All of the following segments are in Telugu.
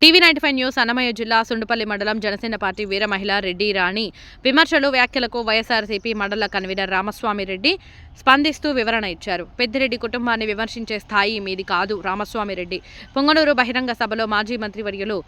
టీవీ95 న్యూస్ అన్నమయ్య జిల్లా సుండుపల్లి మండలం జనసేన పార్టీ వీర మహిళ రెడ్డి రాణి విమర్శలు వ్యాఖ్యలకు వైఎస్ఆర్సీపీ మండల కన్వీనర్ రామస్వామి రెడ్డి స్పందిస్తూ వివరణ ఇచ్చారు. పెద్దిరెడ్డి కుటుంబాన్ని విమర్శించే స్థాయి మీది కాదు. రామస్వామి రెడ్డి పొంగనూరు బహిరంగ సభలో మాజీ మంత్రివర్యులు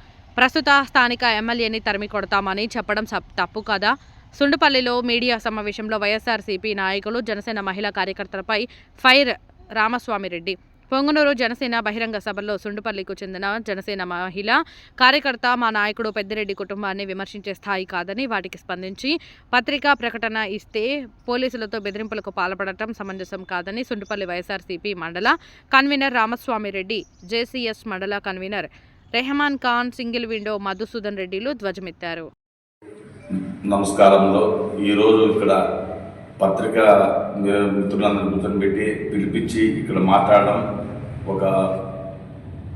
ప్రస్తుత స్థానిక ఎమ్మెల్యేని తరిమి కొడతామని చెప్పడం తప్పు కదా. సుండుపల్లిలో మీడియా సమావేశంలో వైఎస్ఆర్సీపీ నాయకులు జనసేన మహిళా కార్యకర్తలపై ఫైర్ రామస్వామి రెడ్డి. పొంగనూరు జనసేన బహిరంగ సభలో సుండుపల్లికు చెందిన జనసేన మహిళా కార్యకర్త మా నాయకుడు పెద్దిరెడ్డి కుటుంబాన్ని విమర్శించే స్థాయి కాదని వాటికి స్పందించి పత్రికా ప్రకటన ఇస్తే పోలీసులతో బెదిరింపులకు పాల్పడటం సమంజసం కాదని Sundupalli YSRCP mandal convener Ramaswamy Reddy, JCS mandal convener Rehman Khan, single window Madhusudan రెడ్డిలు ధ్వజమెత్తారు. నమస్కారంలో ఈరోజు ఇక్కడ పత్రికా మిత్రులందరూ కూర్చొని పిలిపించి ఇక్కడ మాట్లాడడం, ఒక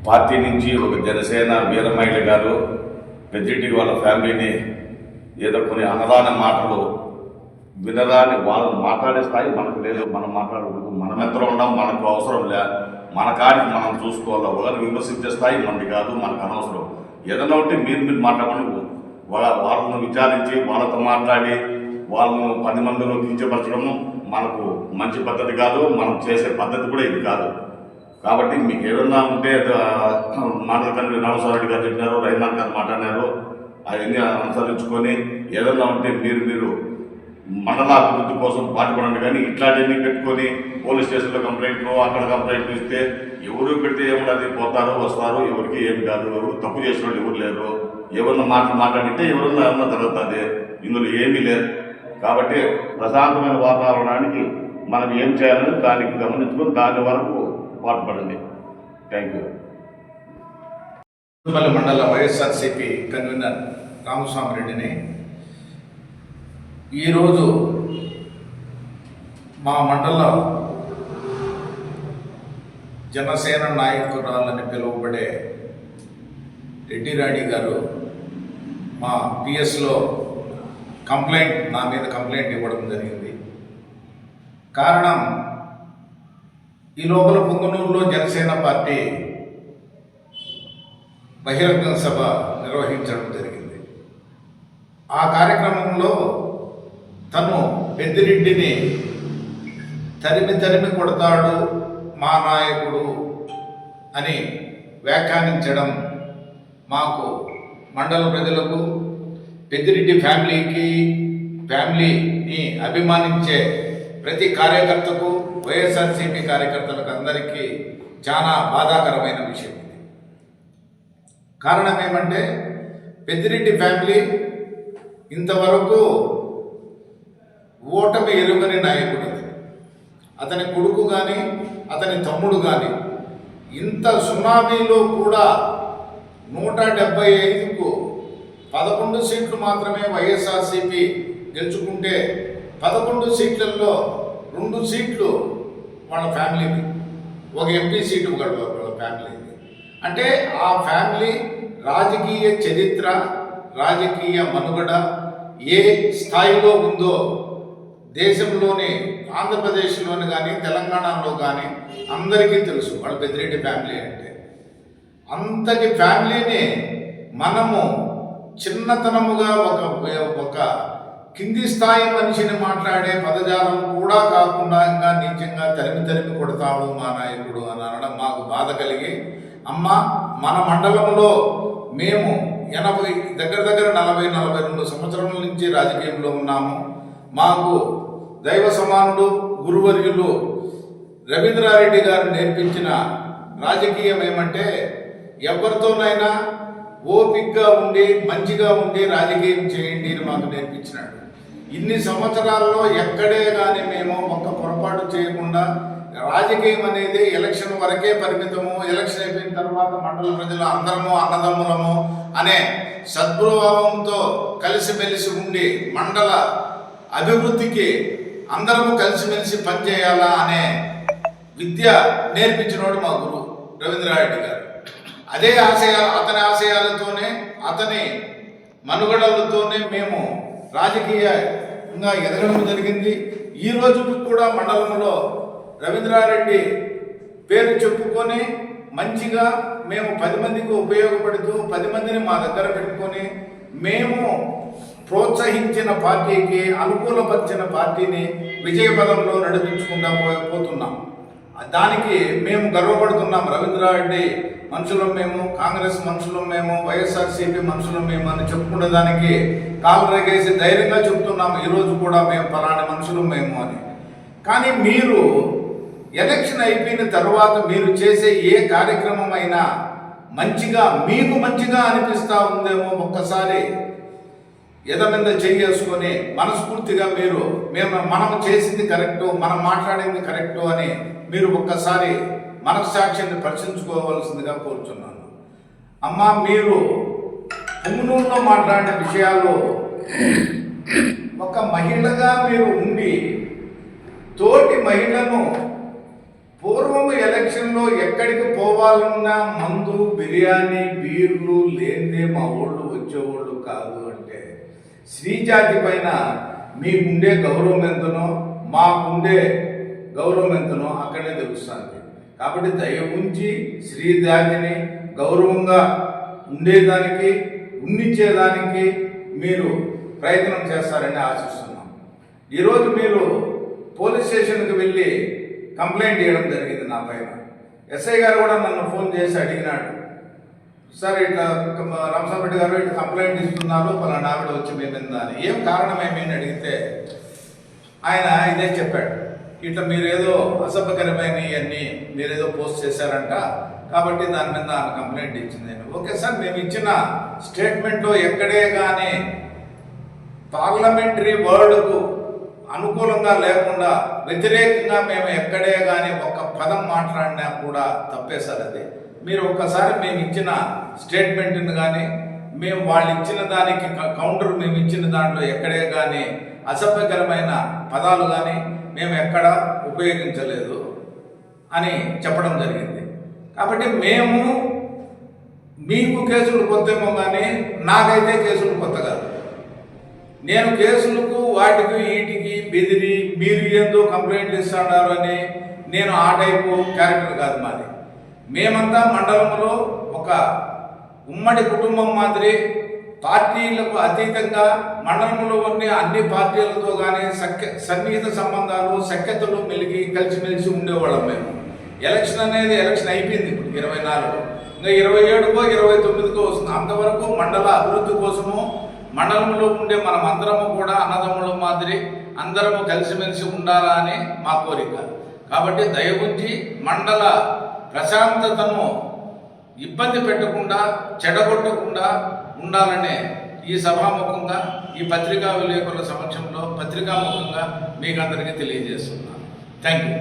పార్టీ నుంచి ఒక జనసేన వీర మహిళ గారు పెద్దిరెడ్డి వాళ్ళ ఫ్యామిలీని ఏదో కొన్ని అనరాని మాటలు వినరాని వాళ్ళు మాట్లాడే స్థాయి మనకు లేదు. మనం మాట్లాడకూడదు. మనం ఎంత ఉన్నాం, మనకు అవసరం లే. మన కాడికి మనం చూసుకోవాలి. ఒకరిని విమర్శించే స్థాయి మనది కాదు, మనకు అనవసరం. ఏదైనా ఉంటే మీరు మాట్లాడమని వాళ్ళను విచారించి వాళ్ళతో మాట్లాడి వాళ్ళను 10 మందిలో కించపరచడము మనకు మంచి పద్ధతి కాదు. మనం చేసే పద్ధతి కూడా ఇది కాదు. కాబట్టి మీకు ఏదన్నా ఉంటే మాటల కన్నా రామస్వామి రెడ్డి గారు చెప్పినారు, రైమాన్ గారు మాట్లాడినారు, అవన్నీ అనుసరించుకొని ఏదన్నా ఉంటే మీరు మండల అభివృద్ధి కోసం పాటుపడండి. కానీ ఇట్లాంటివన్నీ పెట్టుకొని పోలీస్ స్టేషన్లో కంప్లైంట్లు, అక్కడ కంప్లైంట్లు ఇస్తే ఎవరు పెడితే ఏముండదు, పోతారు వస్తారు, ఎవరికి ఏమి కాదు. ఎవరు తప్పు చేసిన వాళ్ళు ఎవరు లేరు. ఎవరన్నా మాట్లాడితే ఎవరన్నా ఏమన్నా జరుగుతుంది. ఇందులో ఏమీ లేదు. కాబట్టి ప్రశాంతమైన వాతావరణానికి మనం ఏం చేయాలని దానికి గమనించుకొని దాని వరకు పాటుపడండి. Thank you. సుండుపల్లి మండల వైఎస్ఆర్సీపీ కన్వీనర్ రామస్వామి రెడ్డిని ఈరోజు మా మండల జనసేన నాయకురాలని పిలువబడే రెడ్డి రాణి గారు మా పిఎస్లో నా మీద కంప్లైంట్ ఇవ్వడం జరిగింది. కారణం, ఈ లోపల పొంగనూరులో జనసేన పార్టీ బహిరంగ సభ నిర్వహించడం జరిగింది. ఆ కార్యక్రమంలో తను పెద్దిరెడ్డిని తరిమి కొడతాడు మా నాయకుడు అని వ్యాఖ్యానించడం మాకు, మండల ప్రజలకు, పెద్దిరెడ్డి ఫ్యామిలీని అభిమానించే ప్రతి కార్యకర్తకు, వైఎస్ఆర్సీపీ కార్యకర్తలకు అందరికీ చాలా బాధాకరమైన విషయం ఇది. కారణం ఏమంటే, పెద్దిరెడ్డి ఫ్యామిలీ ఇంతవరకు ఓటమి ఎరుగని నాయకుడు. అతని కొడుకు కానీ అతని తమ్ముడు కానీ ఇంత సునామీలో కూడా 175కు 11 సీట్లు మాత్రమే వైఎస్ఆర్సీపీ గెలుచుకుంటే 11 సీట్లలో 2 సీట్లు వాళ్ళ ఫ్యామిలీది, ఒక ఎంపీ సీటు వాళ్ళ ఫ్యామిలీది. అంటే ఆ ఫ్యామిలీ రాజకీయ చరిత్ర, రాజకీయ మనుగడ ఏ స్థాయిలో ఉందో దేశంలోని, ఆంధ్రప్రదేశ్లోని కానీ తెలంగాణలో కానీ అందరికీ తెలుసు. వాళ్ళ పెద్దిరెడ్డి ఫ్యామిలీ అంటే అంతటి ఫ్యామిలీని మనము చిన్నతనముగా ఒక కింది స్థాయి మనిషిని మాట్లాడే పదజాలం కూడా కాకుండా ఇంకా నీచంగా తరిమి కొడతాడు మా నాయకుడు అని అనడం మాకు బాధ కలిగి, అమ్మ మన మండలంలో మేము 80 దగ్గర 40-42 సంవత్సరాల నుంచి రాజకీయంలో ఉన్నాము. మాకు దైవ సమానుడు గురువర్యులు రవీంద్రారెడ్డి గారు నేర్పించిన రాజకీయం ఏమంటే, ఎవరితోనైనా ఓపికగా ఉండి మంచిగా ఉండి రాజకీయం చేయండి అని మాకు నేర్పించినాడు. ఇన్ని సంవత్సరాల్లో ఎక్కడే కానీ మేము ఒక్క పొరపాటు చేయకుండా, రాజకీయం అనేది ఎలక్షన్ వరకే పరిమితము, ఎలక్షన్ అయిపోయిన తర్వాత మండల ప్రజలు అందరము అన్నదమ్ములము అనే సద్భావంతో కలిసిమెలిసి ఉండి మండల అభివృద్ధికి అందరము కలిసిమెలిసి పనిచేయాలా అనే విద్య నేర్పించినవాడు మా గురువు రవీంద్రారెడ్డి గారు. అదే అతని ఆశయాలతోనే, అతని మనుగడలతోనే మేము రాజకీయంగా ఎదగడం జరిగింది. ఈ రోజు కూడా మండలంలో రవీంద్రారెడ్డి పేరు చెప్పుకొని మంచిగా మేము 10 మందికి ఉపయోగపడుతూ 10 మందిని మా దగ్గర పెట్టుకొని మేము ప్రోత్సహించిన పార్టీకి అనుకూలపరిచిన పార్టీని విజయపదంలో నడిపించుకుంటా పోతున్నాం. దానికి మేము గర్వపడుతున్నాం. రవీంద్రారెడ్డి మనుషులం మేము, కాంగ్రెస్ మనుషులం మేము, వైఎస్ఆర్సీపీ మనుషులం మేము అని చెప్పుకునే దానికి కాలు రేగేసి ధైర్యంగా చెప్తున్నాము ఈరోజు కూడా మేము పలాని మనుషులం మేము అని. కానీ మీరు ఎలక్షన్ అయిపోయిన తర్వాత మీరు చేసే ఏ కార్యక్రమం అయినా మీకు మంచిగా అనిపిస్తూ ఉందేమో ఒక్కసారి ఎదమింద చేసుకొని మనస్ఫూర్తిగా మనం చేసింది కరెక్టు, మనం మాట్లాడింది కరెక్టు అని మీరు ఒక్కసారి మనస్సాక్షిని పరిశీలించుకోవాల్సిందిగా కోరుచున్నాను. అమ్మా, మీరు పుంగనూరులో మాట్లాడిన విషయాల్లో ఒక మహిళగా మీరు ఉండి తోటి మహిళను పూర్వము ఎలక్షన్లో ఎక్కడికి పోవాలన్నా మందు, బిర్యానీ, బీర్లు లేనిదే మా ఊళ్ళు వచ్చేవాళ్ళు కాదు అంటే స్త్రీజాతి పైన మీకుండే గౌరవం ఎంతనో మాకుండే గౌరవం ఎంతనో అక్కడే తెలుస్తుంది. కాబట్టి దయ ఉంచి స్త్రీజాతిని గౌరవంగా ఉండేదానికి, ఉన్నిచ్చేదానికి మీరు ప్రయత్నం చేస్తారని ఆశిస్తున్నాం. ఈరోజు మీరు పోలీస్ స్టేషన్కి వెళ్ళి కంప్లైంట్ చేయడం జరిగింది నా పైన. ఎస్ఐ గారు కూడా నన్ను ఫోన్ చేసి అడిగినాడు, సార్ ఇట్లా రామస్వామి గారు ఇట్లా కంప్లైంట్ ఇస్తున్నారు, పలానా ఆవిడ వచ్చి మేమిందా అని. ఏం కారణం ఏమని అడిగితే ఆయన ఇదే చెప్పాడు, ఇట్లా మీరేదో అసభ్యకరమైన ఇవన్నీ మీరేదో పోస్ట్ చేశారంట, కాబట్టి దాని మీద ఆమె కంప్లైంట్ ఇచ్చింది. నేను ఓకే సార్, మేము ఇచ్చిన స్టేట్మెంట్లో ఎక్కడే కానీ పార్లమెంటరీ వర్డ్కు అనుకూలంగా లేకుండా వ్యతిరేకంగా మేము ఎక్కడే కానీ ఒక్క పదం మాట్లాడినా కూడా తప్పే సార్ అది. మీరు ఒక్కసారి మేము ఇచ్చిన స్టేట్మెంట్ని కానీ మేము వాళ్ళు ఇచ్చిన దానికి కౌంటర్ మేము ఇచ్చిన దాంట్లో ఎక్కడే కానీ అసభ్యకరమైన పదాలు కానీ మేము ఎక్కడ ఉపయోగించలేదు అని చెప్పడం జరిగింది. కాబట్టి మేము మీకు కేసులు కొత్తేమో కానీ నాకైతే కేసులు కొత్త కాదు. నేను కేసులకు వాటికి వీటికి బెదిరి మీరు ఏందో కంప్లైంట్లు ఇస్తున్నారు అని నేను ఆ టైపు క్యారెక్టర్ కాదు మాది. మేమంతా మండలంలో ఒక ఉమ్మడి కుటుంబం మాదిరి పార్టీలకు అతీతంగా మండలంలో ఉన్న అన్ని పార్టీలతో కానీ సన్నిహిత సంబంధాలు, సఖ్యతలు మెలిగి కలిసిమెలిసి ఉండేవాళ్ళం మేము. ఎలక్షన్ అయిపోయింది ఇప్పుడు 24, ఇంకా 27కో 29కో వస్తుంది. అంతవరకు మండల అభివృద్ధి కోసము మండలంలో ఉండే మనం అందరము కూడా అన్నదమ్ముల మాదిరి అందరము కలిసిమెలిసి ఉండాలా అని మా కోరిక. కాబట్టి దయ ఉంచి మండల ప్రశాంతతను ఇబ్బంది పెట్టకుండా, చెడగొట్టకుండా ఉండాలనే ఈ సభాముఖంగా, ఈ పత్రికా విలేకరుల సమక్షంలో పత్రికాముఖంగా మీకు అందరికీ తెలియజేస్తున్నాను. Thank you.